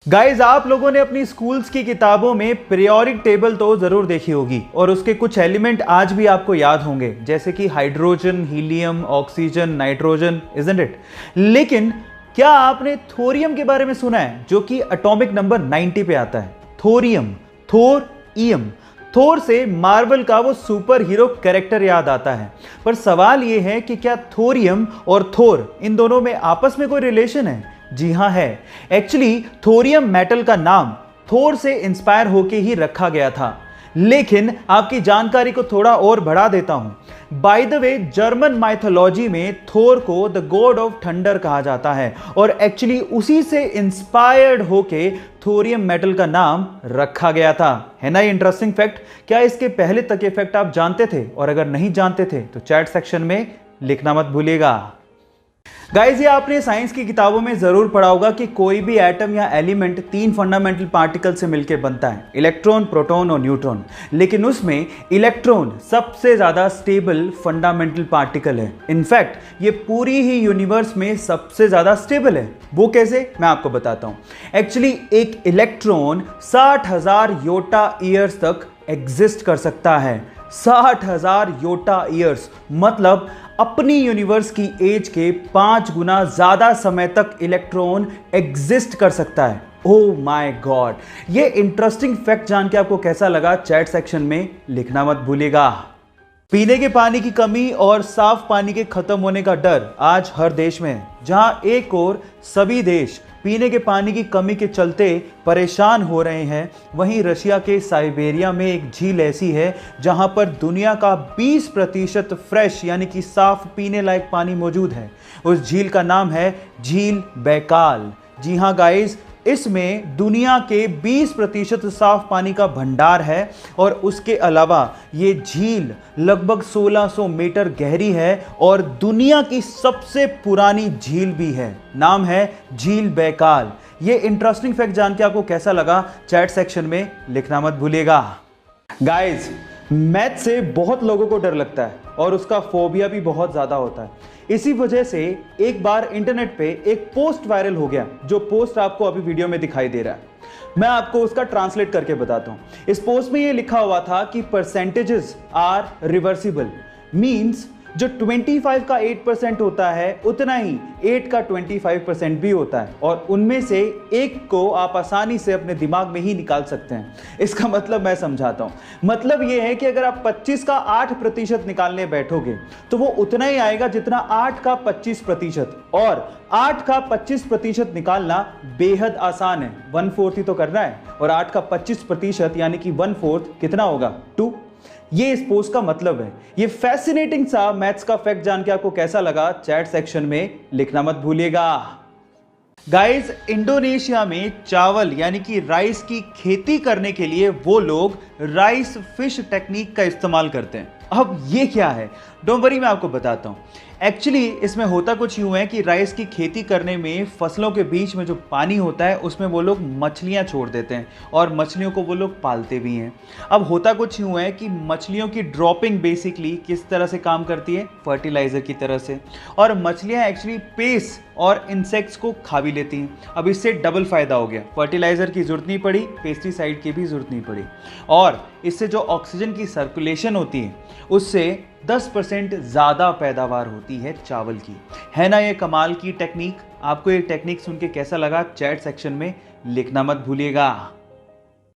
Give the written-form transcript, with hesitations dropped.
Guys, आप लोगों ने अपनी स्कूल्स की किताबों में पीरियोडिक टेबल तो जरूर देखी होगी और उसके कुछ एलिमेंट आज भी आपको याद होंगे, जैसे कि hydrogen, helium, oxygen, nitrogen, isn't it. लेकिन क्या आपने थोरियम के बारे में सुना है, जो कि एटॉमिक नंबर 90 पे आता है? थोरियम, थोर ईयम। थोर से मार्वल का वो सुपर हीरो कैरेक्टर याद आता है, पर सवाल ये है कि क्या थोरियम और थोर इन दोनों में आपस में कोई रिलेशन है? जी हां, है। एक्चुअली थोरियम मेटल का नाम थोर से इंस्पायर होके ही रखा गया था। लेकिन आपकी जानकारी को थोड़ा और बढ़ा देता हूं। By the way, German mythology में थोर को द गॉड ऑफ थंडर कहा जाता है और एक्चुअली उसी से इंस्पायर्ड होके थोरियम मेटल का नाम रखा गया था। है ना ये इंटरेस्टिंग फैक्ट? क्या इसके पहले तक ये फैक्ट आप जानते थे? और अगर नहीं जानते थे तो चैट सेक्शन में लिखना मत भूलिएगा। गाइस, ये आपने साइंस की किताबों में जरूर पढ़ा होगा कि कोई भी एटम या एलिमेंट 3 फंडामेंटल पार्टिकल से मिलकर बनता है, इलेक्ट्रॉन, प्रोटॉन और न्यूट्रॉन। लेकिन उसमें इलेक्ट्रॉन सबसे ज्यादा स्टेबल फंडामेंटल पार्टिकल है। इनफैक्ट ये पूरी ही यूनिवर्स में सबसे ज्यादा स्टेबल है। वो कैसे, मैं आपको बताता हूं। एक्चुअली एक इलेक्ट्रॉन 60,000 योटा ईयर्स तक एग्जिस्ट कर सकता है। 60,000 योटा ईयर्स मतलब अपनी यूनिवर्स की एज के 5 गुना ज्यादा समय तक इलेक्ट्रॉन एग्जिस्ट कर सकता है। Oh my God! ये इंटरेस्टिंग फैक्ट जान के आपको कैसा लगा? चैट सेक्शन में लिखना मत भूलिएगा। पीने के पानी की कमी और साफ पानी के खत्म होने का डर आज हर देश में है। जहां एक और सभी देश पीने के पानी की कमी के चलते परेशान हो रहे हैं, वहीं रशिया के साइबेरिया में एक झील ऐसी है जहां पर दुनिया का 20% फ्रेश यानी कि साफ पीने लायक पानी मौजूद है। उस झील का नाम है झील बैकाल। जी हां गाइस, इसमें दुनिया के 20% साफ पानी का भंडार है और उसके अलावा ये झील लगभग 1600 मीटर गहरी है और दुनिया की सबसे पुरानी झील भी है। नाम है झील बैकाल। ये इंटरेस्टिंग फैक्ट जान के आपको कैसा लगा? चैट सेक्शन में लिखना मत भूलिएगा। गाइस, मैथ से बहुत लोगों को डर लगता है और उसका फोबिया भी बहुत ज्यादा होता है। इसी वजह से एक बार इंटरनेट पे एक पोस्ट वायरल हो गया, जो पोस्ट आपको अभी वीडियो में दिखाई दे रहा है। मैं आपको उसका ट्रांसलेट करके बताता हूं। इस पोस्ट में ये लिखा हुआ था कि परसेंटेजेस आर रिवर्सिबल, मींस जो 25 का 8% होता है उतना ही 8 का 25% भी होता है और उनमें से एक को आप आसानी से अपने दिमाग में ही निकाल सकते हैं। इसका मतलब मैं समझाता हूं। मतलब यह है कि अगर आप 25 का 8% निकालने बैठोगे तो वो उतना ही आएगा जितना 8 का 25%, और 8 का 25% निकालना बेहद आसान है। 1/4 ही तो करना है और 8 का 25% यानी कि 1/4 कितना होगा? 2। ये इस पोस्ट का मतलब है। ये फैसिनेटिंग सा मैथ्स का फैक्ट जान के आपको कैसा लगा? चैट सेक्शन में लिखना मत भूलिएगा। गाइस, इंडोनेशिया में चावल यानी कि राइस की खेती करने के लिए वो लोग राइस फिश टेक्निक का इस्तेमाल करते हैं। अब ये क्या है? डोंट वरी, मैं आपको बताता हूं। एक्चुअली इसमें होता कुछ यूं है कि राइस की खेती करने में फसलों के बीच में जो पानी होता है उसमें वो लोग मछलियां छोड़ देते हैं और मछलियों को वो लोग पालते भी हैं। अब होता कुछ यूं है कि मछलियों की ड्रॉपिंग बेसिकली किस तरह से काम करती है? फर्टिलाइजर की तरह से, और मछलियां एक्चुअली पेस्ट और इंसेक्ट्स को खा भी लेती हैं। अब इससे डबल फायदा हो गया, फर्टिलाइजर की जरूरत नहीं पड़ी, पेस्टिसाइड की भी जरूरत नहीं पड़ी, और इससे जो ऑक्सीजन की सर्कुलेशन होती है उससे 10% ज़्यादा पैदावार होती है चावल की। है ना ये कमाल की टेक्निक? आपको ये टेक्निक सुन के कैसा लगा? चैट सेक्शन में लिखना मत भूलिएगा।